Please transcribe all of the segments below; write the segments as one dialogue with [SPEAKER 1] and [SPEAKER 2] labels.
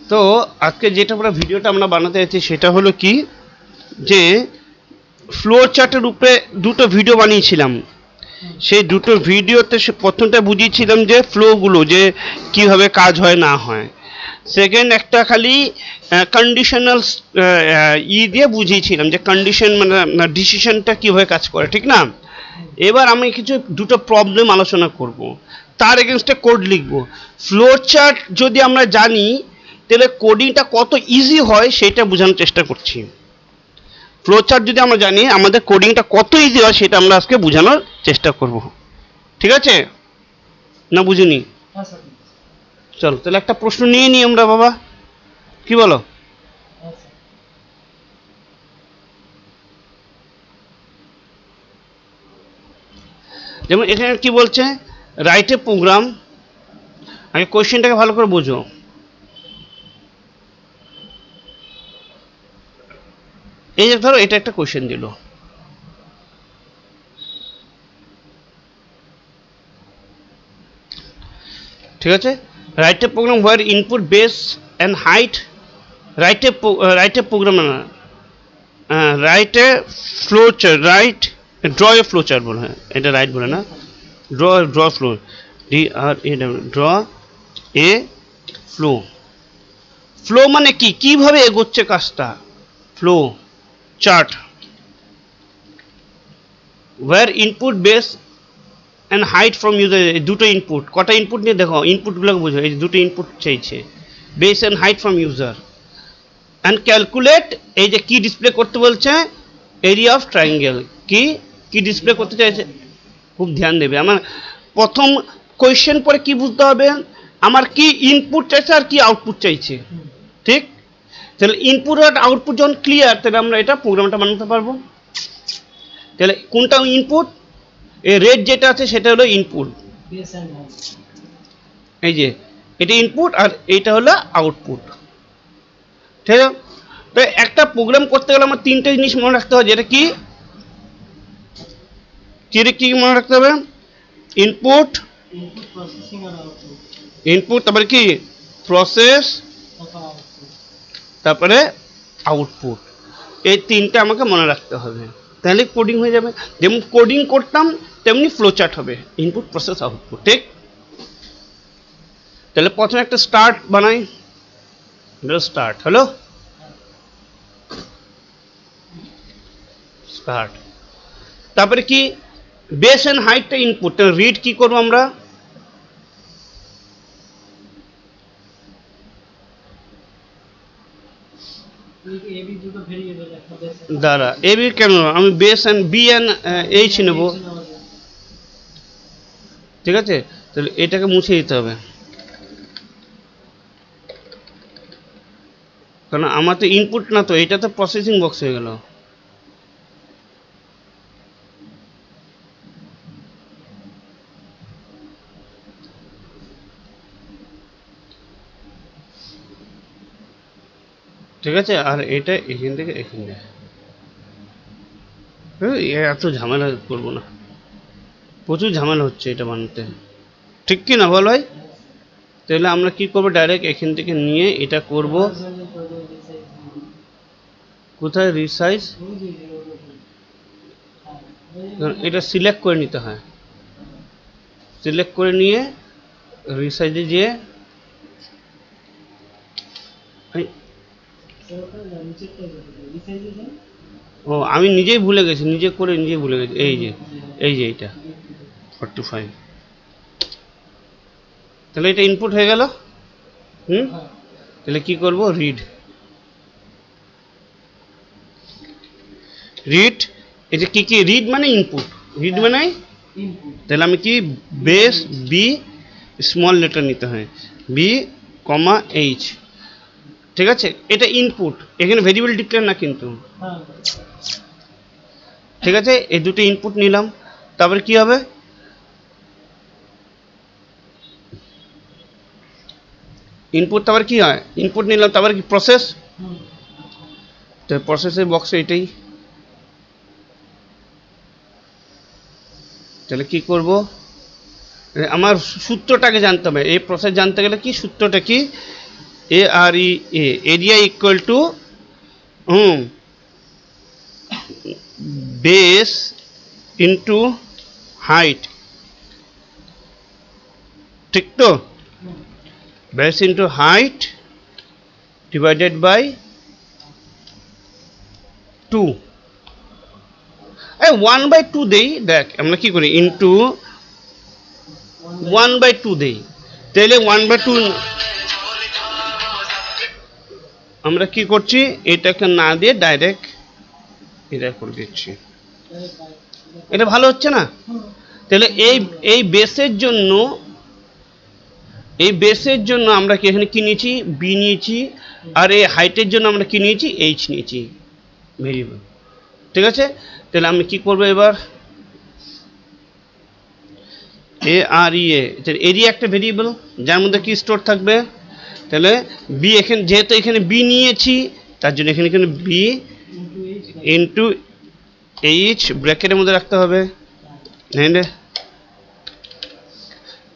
[SPEAKER 1] তো আজকে যেটা আমরা ভিডিওটা আমরা বানাতে যাচ্ছি সেটা হলো কি, যে ফ্লো চার্টের উপরে দুটো ভিডিও বানিয়েছিলাম। সেই দুটো ভিডিওতে প্রথমটা বুঝিয়েছিলাম যে ফ্লোগুলো যে কিভাবে কাজ হয় না হয়। সেকেন্ড একটা খালি কন্ডিশনাল দিয়ে বুঝিয়েছিলাম যে কন্ডিশন মানে ডিসিশনটা কীভাবে কাজ করে, ঠিক না? এবার আমি কিছু দুটো প্রবলেম আলোচনা করব, তার এগেনস্টে কোড লিখব। ফ্লো চার্ট যদি আমরা জানি তাহলে কোডিংটা কত ইজি হয় সেটা বোঝানোর চেষ্টা করছি। ফ্লো চার্ট যদি আমরা জানি আমাদের কোডিংটা কত ইজি হয় সেটা আমরা আজকে বোঝানোর চেষ্টা করব, ঠিক আছে? না বুঝিনি? চলো তাহলে একটা প্রশ্ন নিয়ে নিই আমরা, বাবা কি বলো? যেমন এখানে কি বলছে, রাইট এ প্রোগ্রাম। আগে কোয়েশ্চেনটাকে ভালো করে বোঝো। এই যে ধরো এটা একটা কোয়েশ্চেন দিল, ঠিক আছে? Write a program where input base and height, write a program না, write a flow chart, write draw a flow chart বলে, হ্যাঁ এটা রাইট বলে না, draw flow, draw a flow. Flow মানে কি, কিভাবে এগোচ্ছে কাজটা, flow chart. Where input base and height from user, দুটো ইনপুট, কটা ইনপুট নিয়ে দেখো, ইনপুটগুলোকে বোঝো, এই দুটো ইনপুট চাইছে, base and height from user. And calculate, এই যে কি ডিসপ্লে করতে বলছে, এরিয়া অফ ট্রায়াঙ্গেল। কি কি ডিসপ্লে করতে চাইছে, খুব ধ্যান দেবে। আমার প্রথম কোয়েশ্চেন পরে কি বুঝতে হবে, আমার কি ইনপুট চাইছে আর কি আউটপুট চাইছে, ঠিক? তাহলে ইনপুট আর আউটপুট যখন ক্লিয়ার, তাহলে আমরা এটা প্রোগ্রামটা বানাতে পারবো। তাহলে কোনটা ইনপুট, এই রেড যেটা আছে সেটা হলো ইনপুট, এই যে এটা ইনপুট আর এইটা হলো আউটপুট, ঠিক আছে? তো একটা প্রোগ্রাম করতে গেলে আমার তিনটে জিনিস মনে রাখতে হবে, যেটা কি কি মনে রাখতে হবে, ইনপুট, ইনপুট তারপরে কি প্রসেস, তারপরে আউটপুট। এই তিনটে আমাকে মনে রাখতে হবে, তাহলে কোডিং হয়ে যাবে। যেমন কোডিং করতাম তেমনি ফ্লো চার্ট হবে, ইনপুট প্রসেস আউটপুট, ঠিক? তাহলে প্রথমে একটা স্টার্ট বানাই, স্টার্ট হলো, স্টার্ট। তারপরে কি বেস এন্ড হাইটটা ইনপুট, তাহলে রিড কি করবো আমরা, দাঁড়া এবি কেন, আমি base and B and H নেব, ঠিক আছে? তাহলে এটাকে মুছে দিতে হবে, কারণ আমার তো ইনপুট না, তো এটা তো প্রসেসিং বক্স হয়ে গেল। ঠিক আছে, আর এটা এখান থেকে এখানে, এত ঝামেলা করবো না, প্রচুর ঝামেলা হচ্ছে এটা বানাতে, ঠিক কি না বল ভাই? তাহলে আমরা কি করব, ডাইরেক্ট এখান থেকে নিয়ে এটা করব, কোথায় রিসাইজ, এটা সিলেক্ট করে নিতে হয়, সিলেক্ট করে নিয়ে রিসাইজে গিয়ে, ও আমি নিজেই ভুলে গেছি, নিজে করে নিজেই ভুলে গেছি, এই যে এইটা 45, তাহলে এটা ইনপুট হয়ে গেল। তাহলে কি করব, রিড, রিড এটা কি কি, রিড মানে ইনপুট, রিড মানে তাহলে আমি কি বেস বি স্মল লেটার নিতে হয়, বি কমা এইচ, ঠিক আছে? এটা ইনপুট, এখানে ভেরিয়েবল ডিক্লেয়ার না কিন্তু, ঠিক আছে? এই দুটো ইনপুট নিলাম, তারপরে কি হবে, ইনপুট তারপরে কি হয়, ইনপুট নিলাম, তারপরে কি প্রসেস, তো প্রসেসের বক্সে এটাই। তাহলে কি করব, আমার সূত্রটাকে জানতে হবে, এই প্রসেস জানতে গেলে কি সূত্রটা কি, AREA, area equal to base into height, ঠিক তো? base into height divided by 2, এই 1/2 দেই, দেখ আমরা কি করি ইনটু 1/2 দেই, তাহলে 1/2 আমরা কি করছি, এটাকে না দিয়ে ডাইরেক্ট এটা করে দিচ্ছি, এটা ভালো হচ্ছে না? তাহলে এই বেসের জন্য আমরা কি এখানে কি নিয়েছি, বি নিয়েছি, আর এই হাইটের জন্য আমরা কি নিয়েছি, এইচ নিয়েছি ভেরিয়েবল, ঠিক আছে? তাহলে আমি কি করব এবার, AREA, এরিয়া একটা ভেরিয়েবল যার মধ্যে কি স্টোর থাকবে, তাহলে বি, এখানে যেহেতু এখানে বি নিয়েছি তার জন্য এখানে বি ইন্টু এইচ ব্র্যাকেটের মধ্যে রাখতে হবে।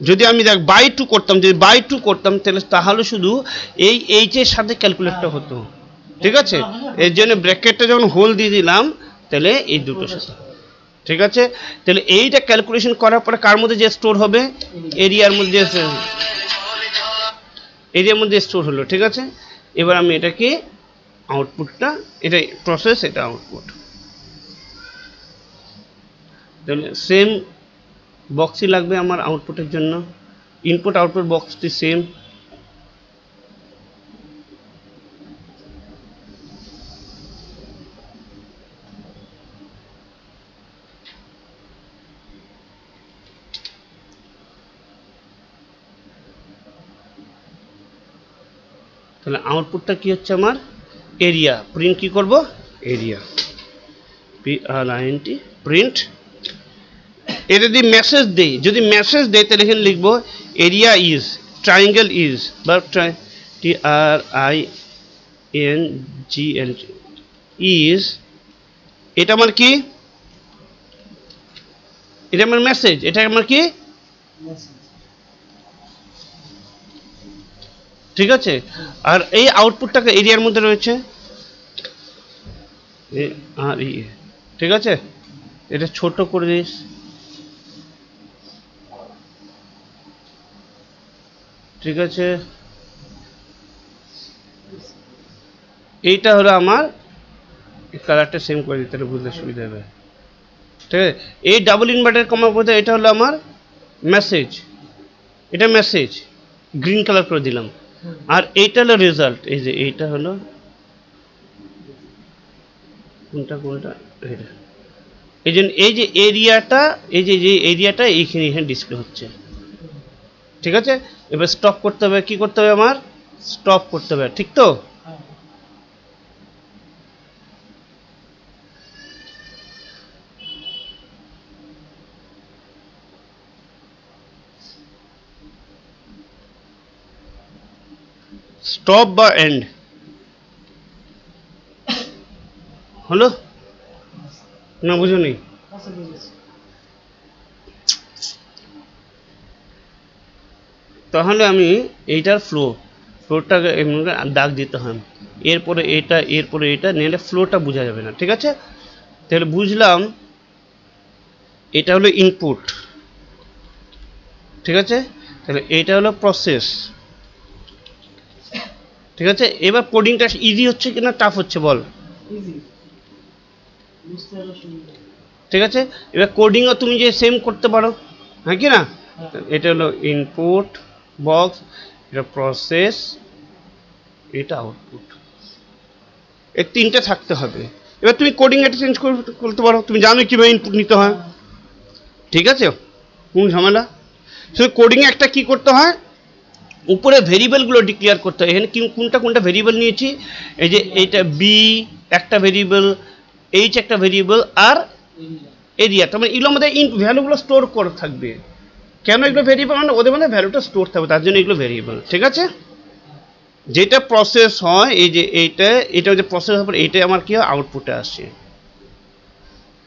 [SPEAKER 1] যদি আমি দেখ বাই 2 করতাম, যদি বাই 2 করতাম তাহলে শুধু এই এইচ এর সাথে ক্যালকুলেটটা হতো, ঠিক আছে? এর জন্য ব্র্যাকেটটা যখন হোল দিয়ে দিলাম তাহলে এই দুটোর সাথে, ঠিক আছে? তাহলে এইটা ক্যালকুলেশন করার পরে কার মধ্যে যে স্টোর হবে, এরিয়ার মধ্যে স্টোর হলো, ঠিক আছে? এবার আমি এটাকে আউটপুটটা, এটা প্রসেস, এটা আউটপুট, তাহলে সেম বক্সই লাগবে আমার আউটপুটের জন্য, ইনপুট আউটপুট বক্সটি সেম। তাহলে আউটপুটটা কি হচ্ছে আমার, এরিয়া, প্রিন্ট কি করব, এরিয়া, PRINT, প্রিন্ট। এটা যদি মেসেজ দেই, তাহলে এখানে লিখবো এরিয়া ইজ, ট্রায়াঙ্গেল ইজ, বা TRINGL ইজ, এটা আমার কি, এটা আমার মেসেজ, এটা আমার কি, ঠিক আছে? আর এই আউটপুটটাকে এরিয়ার মধ্যে রয়েছে, AREA, ঠিক আছে? এটা ছোট করে দিস, ঠিক আছে? এইটা হলো আমার, কালারটা সেম করে দিতে বুঝতে সুবিধা হবে, ঠিক আছে? এই ডাবল ইনভার্টার কমার পরে এটা হলো আমার মেসেজ, এটা মেসেজ গ্রিন কালার করে দিলাম, আর এইটা হলো রেজাল্ট, এই যে এইটা হলো কোনটা, এটা, এই জন্য এই যে এরিয়াটা, এরিয়াটা এইখানে ডিসপ্লে হচ্ছে, ঠিক আছে? এবার স্টপ করতে হবে, কি করতে হবে আমার, স্টপ করতে হবে, ঠিক তো? স্টপ বা এন্ড হলো না, বুঝো নি? তাহলে আমি এইটার ফ্লোটাকে দাগ দিতে হয়, এরপরে এটা নিলে ফ্লোটা বোঝা যাবে না, ঠিক আছে? তাহলে বুঝলাম এটা হলো ইনপুট, ঠিক আছে? তাহলে এটা হলো প্রসেস, ঠিক আছে? এবার কোডিংটা ইজি হচ্ছে কিনা টাফ হচ্ছে বল, ঠিক আছে? এবার কোডিংও তুমি যে সেম করতে পারো, হ্যাঁ কি না? এটা হলো ইনপুট বক্স, এটা প্রসেস, এটা আউটপুট, এই তিনটে থাকতে হবে। এবার তুমি কোডিং এটা চেঞ্জ করতে পারো, তুমি জানো কিভাবে ইনপুট নিতে হয়, ঠিক আছে? কোন ঝামেলা, শুধু কোডিংয়ে একটা কি করতে হয়, উপরে ভেরিয়েবলগুলো ডিক্লেয়ার করতে হয়। এখানে কোনটা ভেরিয়েবল নিয়েছি, এই যে এইটা বি একটা ভেরিয়েবল, এইচ একটা ভেরিয়েবল, আর এরিয়া, তার মানে এগুলোর মধ্যে ভ্যালুগুলো স্টোর করে থাকবে। কেন এগুলো ভেরিয়েবল, মানে ওদের মধ্যে ভ্যালুটা স্টোর থাকবে, তার জন্য এগুলো ভেরিয়েবল, ঠিক আছে? যেটা প্রসেস হয়, এই যে এটা যে প্রসেস হওয়ার পর এইটাই আমার কি হয়, আউটপুটে আসে,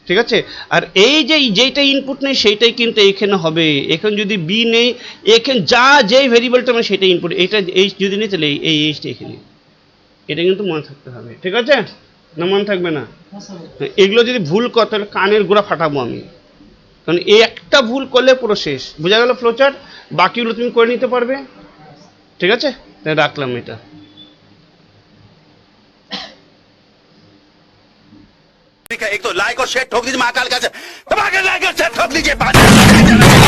[SPEAKER 1] ঠিক ঠিক আছে? আর এই যে যেইটা ইনপুট নেই সেইটাই কিন্তু এইখানে হবে। এখন যদি বি নেই, এখানে যা যেই ভেরিয়েবলটা মানে সেটা ইনপুট, এটা এইচ যদি নেই তাহলে এই এইচটা এখানে, এটা কিন্তু মনে থাকতে হবে। ঠিক আছে না? মনে থাকবে না? এগুলো যদি ভুল কর তাহলে কানের গোড়া ফাটাবো আমি, কারণ এই একটা ভুল করলে পুরো শেষ। বোঝা গেল ফ্লোচার্ট? বাকিগুলো তুমি করে নিতে পারবে। ঠিক আছে, তাই রাখলাম এটা।
[SPEAKER 2] एक तो लाइक और शेयर ठोक दीजिए, महाकाल का धमाकेदार लाइक और शेयर ठोक दीजिए।